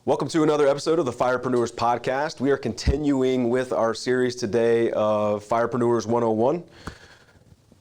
Welcome to another episode of the Firepreneurs podcast. We are continuing with our series today of Firepreneurs 101.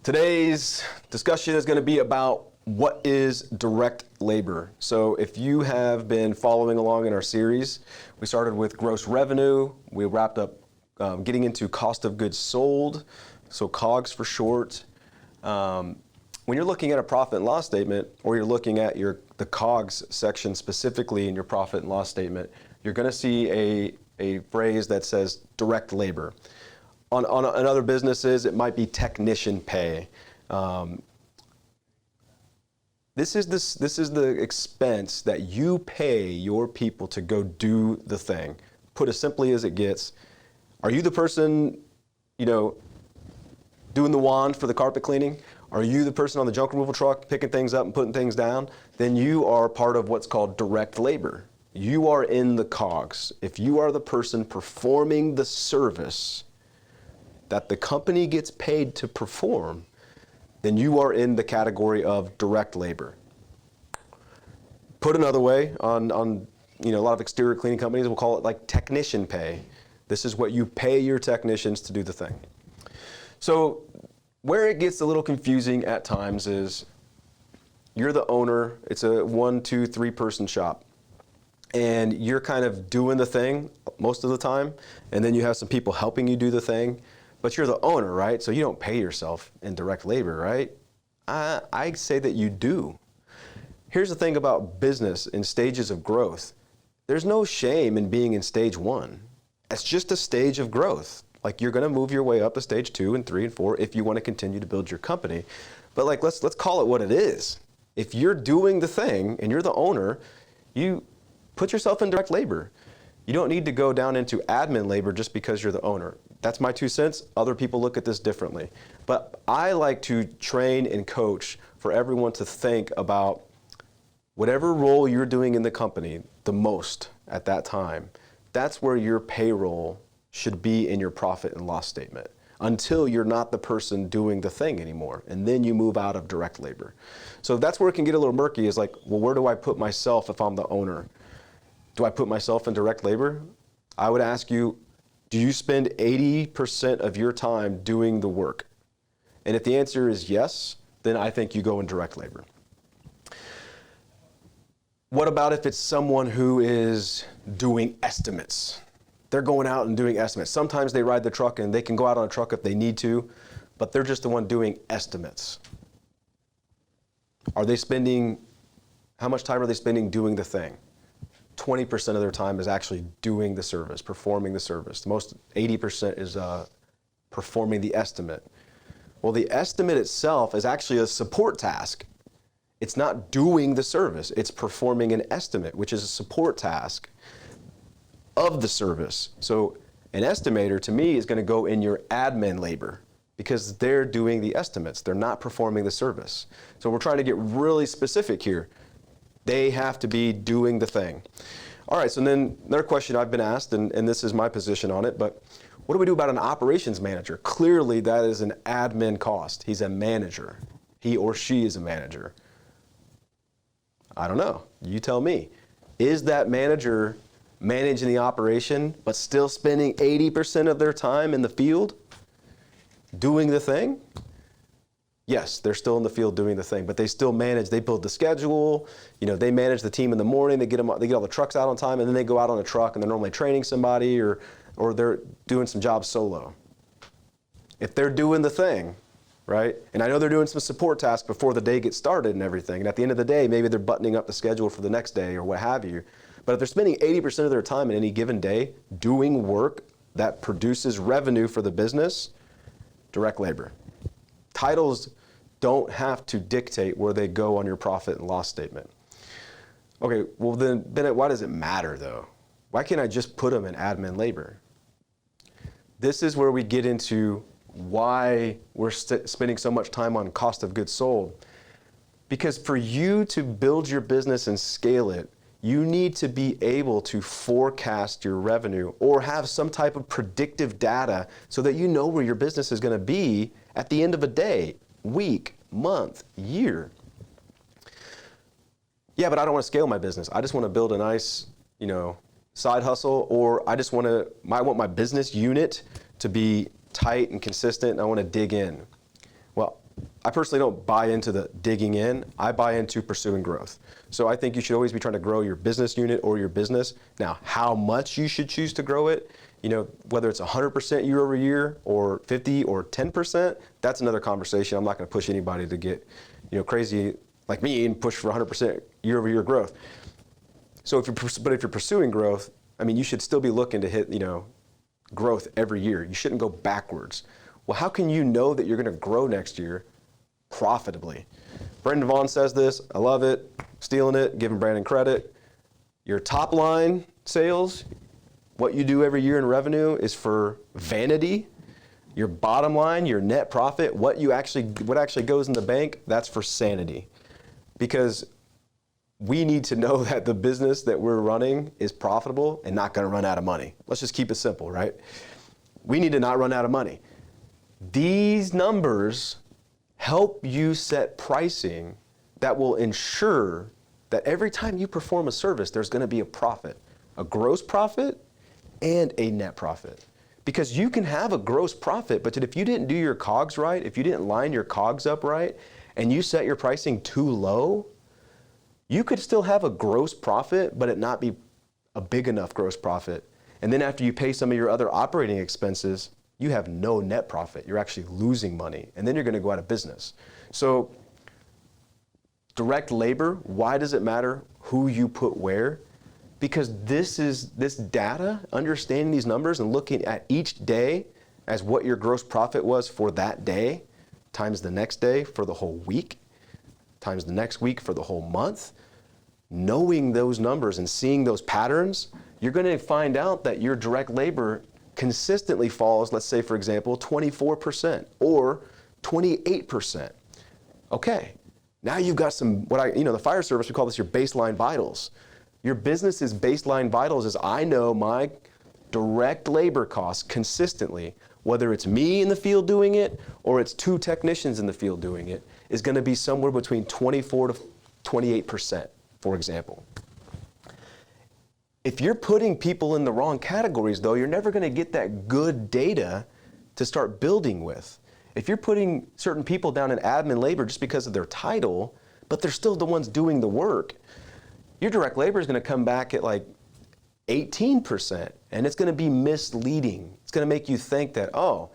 Today's discussion is going to be about what is direct labor. So if you have been following along in our series, we started with gross revenue. We wrapped up getting into cost of goods sold, so COGS for short. When you're looking at a profit and loss statement, or you're looking at the COGS section specifically in your profit and loss statement, you're going to see a phrase that says direct labor. On other businesses, it might be technician pay. This is the expense that you pay your people to go do the thing. Put as simply as it gets. Are you the person, doing the wand for the carpet cleaning? Are you the person on the junk removal truck picking things up and putting things down? Then you are part of what's called direct labor. You are in the COGS. If you are the person performing the service that the company gets paid to perform, then you are in the category of direct labor. Put another way, on a lot of exterior cleaning companies will call it like technician pay. This is what you pay your technicians to do the thing. So where it gets a little confusing at times is you're the owner, it's a 1, 2, 3 person shop, and you're kind of doing the thing most of the time, and then you have some people helping you do the thing, but you're the owner, right? So you don't pay yourself in direct labor, right? I say that you do. Here's the thing about business in stages of growth. There's no shame in being in stage 1. It's just a stage of growth. Like, you're going to move your way up to stage 2 and 3 and 4 if you want to continue to build your company. But let's call it what it is. If you're doing the thing and you're the owner, you put yourself in direct labor. You don't need to go down into admin labor just because you're the owner. That's my 2 cents. Other people look at this differently. But I like to train and coach for everyone to think about whatever role you're doing in the company the most at that time. That's where your payroll should be in your profit and loss statement until you're not the person doing the thing anymore. And then you move out of direct labor. So that's where it can get a little murky, is like, well, where do I put myself if I'm the owner? Do I put myself in direct labor? I would ask you, do you spend 80% of your time doing the work? And if the answer is yes, then I think you go in direct labor. What about if it's someone who is doing estimates? They're going out and doing estimates. Sometimes they ride the truck and they can go out on a truck if they need to, but they're just the one doing estimates. How much time are they spending doing the thing? 20% of their time is actually doing the service, performing the service. The most 80% is performing the estimate. Well, the estimate itself is actually a support task. It's not doing the service. It's performing an estimate, which is a support task of the service. So an estimator, to me, is going to go in your admin labor because they're doing the estimates. They're not performing the service. So we're trying to get really specific here. They have to be doing the thing. All right, so then another question I've been asked, and this is my position on it, but what do we do about an operations manager? Clearly, that is an admin cost. He's a manager. He or she is a manager. I don't know. You tell me. Is that manager managing the operation, but still spending 80% of their time in the field doing the thing? Yes, they're still in the field doing the thing, but they still manage. They build the schedule. They manage the team in the morning. They get all the trucks out on time, and then they go out on a truck, and they're normally training somebody or they're doing some jobs solo. If they're doing the thing, right? And I know they're doing some support tasks before the day gets started and everything. And at the end of the day, maybe they're buttoning up the schedule for the next day or what have you. But if they're spending 80% of their time in any given day doing work that produces revenue for the business, direct labor. Titles don't have to dictate where they go on your profit and loss statement. Okay, well then, Bennett, why does it matter though? Why can't I just put them in admin labor? This is where we get into why we're spending so much time on cost of goods sold. Because for you to build your business and scale it, you need to be able to forecast your revenue or have some type of predictive data so that you know where your business is going to be at the end of a day, week, month, year. Yeah, but I don't want to scale my business. I just want to build a nice side hustle, or I want my business unit to be tight and consistent, and I want to dig in. Well, I personally don't buy into the digging in. I buy into pursuing growth. So I think you should always be trying to grow your business unit or your business. Now, how much you should choose to grow it, whether it's 100% year over year or 50 or 10%, that's another conversation. I'm not going to push anybody to get, crazy like me and push for 100% year over year growth. So if you're pursuing growth, you should still be looking to hit, growth every year. You shouldn't go backwards. Well, how can you know that you're going to grow next year profitably? Brendan Vaughn says this. I love it. Stealing it, giving Brandon credit. Your top line sales, what you do every year in revenue, is for vanity. Your bottom line, your net profit, what actually goes in the bank, that's for sanity. Because we need to know that the business that we're running is profitable and not going to run out of money. Let's just keep it simple, right? We need to not run out of money. These numbers help you set pricing that will ensure that every time you perform a service, there's going to be a profit, a gross profit and a net profit. Because you can have a gross profit, but if you didn't do your COGS right, if you didn't line your COGS up right, and you set your pricing too low, you could still have a gross profit, but it not be a big enough gross profit. And then after you pay some of your other operating expenses, you have no net profit. You're actually losing money, and then you're going to go out of business. So direct labor, why does it matter who you put where? Because this data, understanding these numbers and looking at each day as what your gross profit was for that day, times the next day for the whole week, times the next week for the whole month, knowing those numbers and seeing those patterns, you're going to find out that your direct labor consistently falls, let's say, for example, 24% or 28%. Okay, now you've got some, the fire service, we call this your baseline vitals. Your business's baseline vitals is, I know my direct labor costs consistently, whether it's me in the field doing it or it's 2 technicians in the field doing it, is going to be somewhere between 24 to 28%, for example. If you're putting people in the wrong categories, though, you're never going to get that good data to start building with. If you're putting certain people down in admin labor just because of their title, but they're still the ones doing the work, your direct labor is going to come back at like 18%, and it's going to be misleading. It's going to make you think that, oh,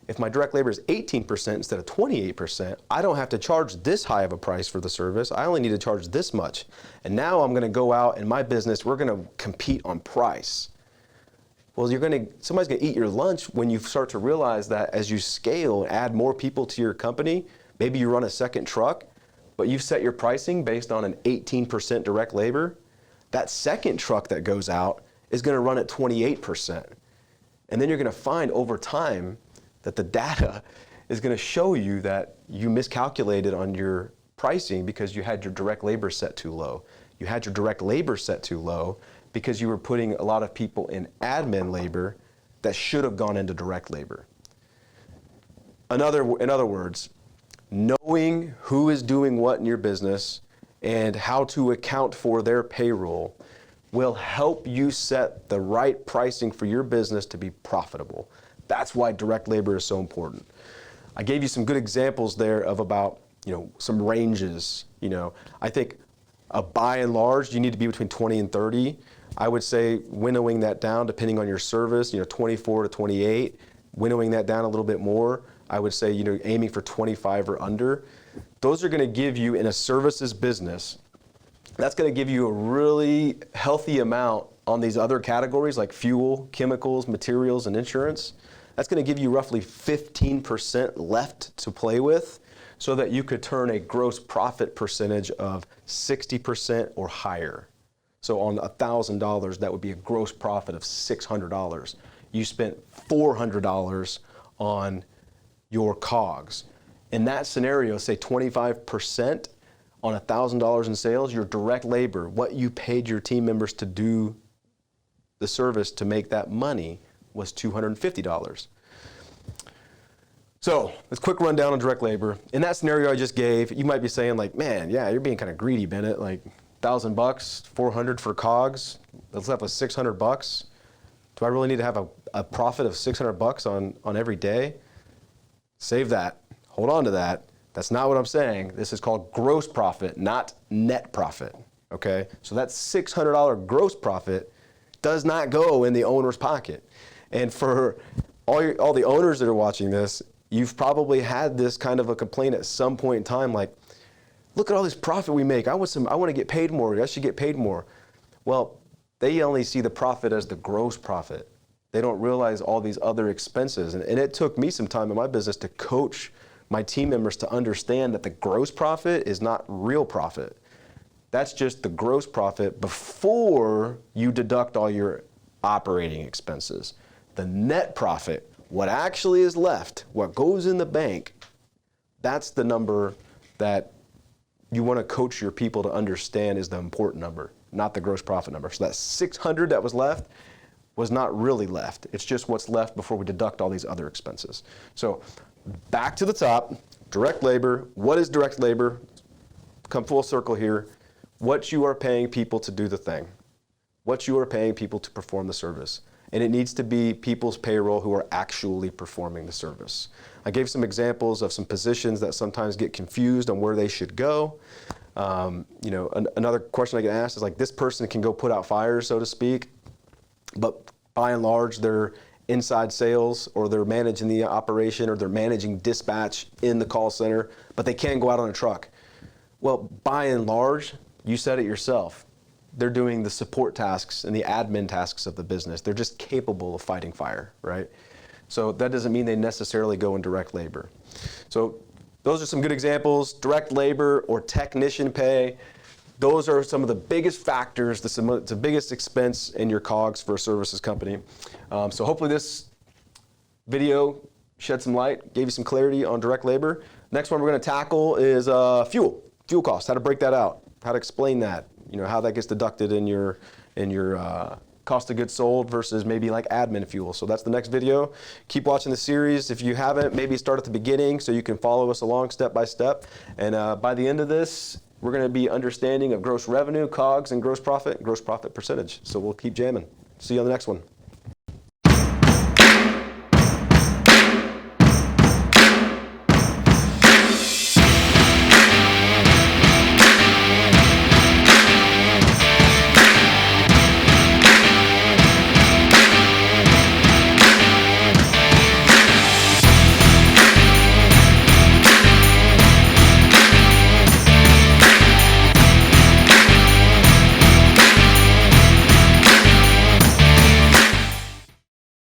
if my direct labor is 18% instead of 28%, I don't have to charge this high of a price for the service. I only need to charge this much. And now I'm going to go out in my business, we're going to compete on price. Well, somebody's going to eat your lunch when you start to realize that as you scale and add more people to your company, maybe you run a second truck, but you've set your pricing based on an 18% direct labor. That second truck that goes out is going to run at 28%. And then you're going to find over time that the data is going to show you that you miscalculated on your pricing because you had your direct labor set too low. You had your direct labor set too low because you were putting a lot of people in admin labor that should have gone into direct labor. In other words, knowing who is doing what in your business and how to account for their payroll will help you set the right pricing for your business to be profitable. That's why direct labor is so important. I gave you some good examples there of about, some ranges. I think by and large, you need to be between 20 and 30. I would say winnowing that down, depending on your service, 24 to 28, winnowing that down a little bit more. I would say, aiming for 25 or under. Those are going to give you, in a services business, that's going to give you a really healthy amount on these other categories like fuel, chemicals, materials, and insurance. That's going to give you roughly 15% left to play with so that you could turn a gross profit percentage of 60% or higher. So on $1,000, that would be a gross profit of $600. You spent $400 on your COGS. In that scenario, say 25% on $1,000 in sales, your direct labor, what you paid your team members to do the service to make that money, was $250. So let's quick rundown on direct labor. In that scenario I just gave, you might be saying like, man, yeah, you're being kind of greedy, Bennett. Like, $1,000, 400 for COGS, that's left with $600. Do I really need to have a profit of $600 on every day? Save that. Hold on to that. That's not what I'm saying. This is called gross profit, not net profit. Okay? So that $600 gross profit does not go in the owner's pocket. And for all the owners that are watching this, you've probably had this kind of a complaint at some point in time, like, look at all this profit we make. I want to get paid more. I should get paid more. Well, they only see the profit as the gross profit. They don't realize all these other expenses. And it took me some time in my business to coach my team members to understand that the gross profit is not real profit. That's just the gross profit before you deduct all your operating expenses. The net profit, what actually is left, what goes in the bank, that's the number that you want to coach your people to understand is the important number, not the gross profit number. So that 600 that was left was not really left. It's just what's left before we deduct all these other expenses. So back to the top, direct labor. What is direct labor? Come full circle here. What you are paying people to do the thing. What you are paying people to perform the service. And it needs to be people's payroll who are actually performing the service. I gave some examples of some positions that sometimes get confused on where they should go. Another question I get asked is like, this person can go put out fires, so to speak, but by and large, they're inside sales, or they're managing the operation, or they're managing dispatch in the call center, but they can't go out on a truck. Well, by and large, you said it yourself. They're doing the support tasks and the admin tasks of the business. They're just capable of fighting fire, right? So that doesn't mean they necessarily go in direct labor. So those are some good examples. Direct labor or technician pay. Those are some of the biggest factors, the biggest expense in your COGS for a services company. So hopefully this video shed some light, gave you some clarity on direct labor. Next one we're going to tackle is fuel costs, how to break that out, how to explain that, how that gets deducted in your cost of goods sold versus maybe like admin fuel. So that's the next video. Keep watching the series. If you haven't, maybe start at the beginning so you can follow us along step by step. And by the end of this, we're going to be understanding of gross revenue, COGS, and gross profit percentage. So we'll keep jamming. See you on the next one.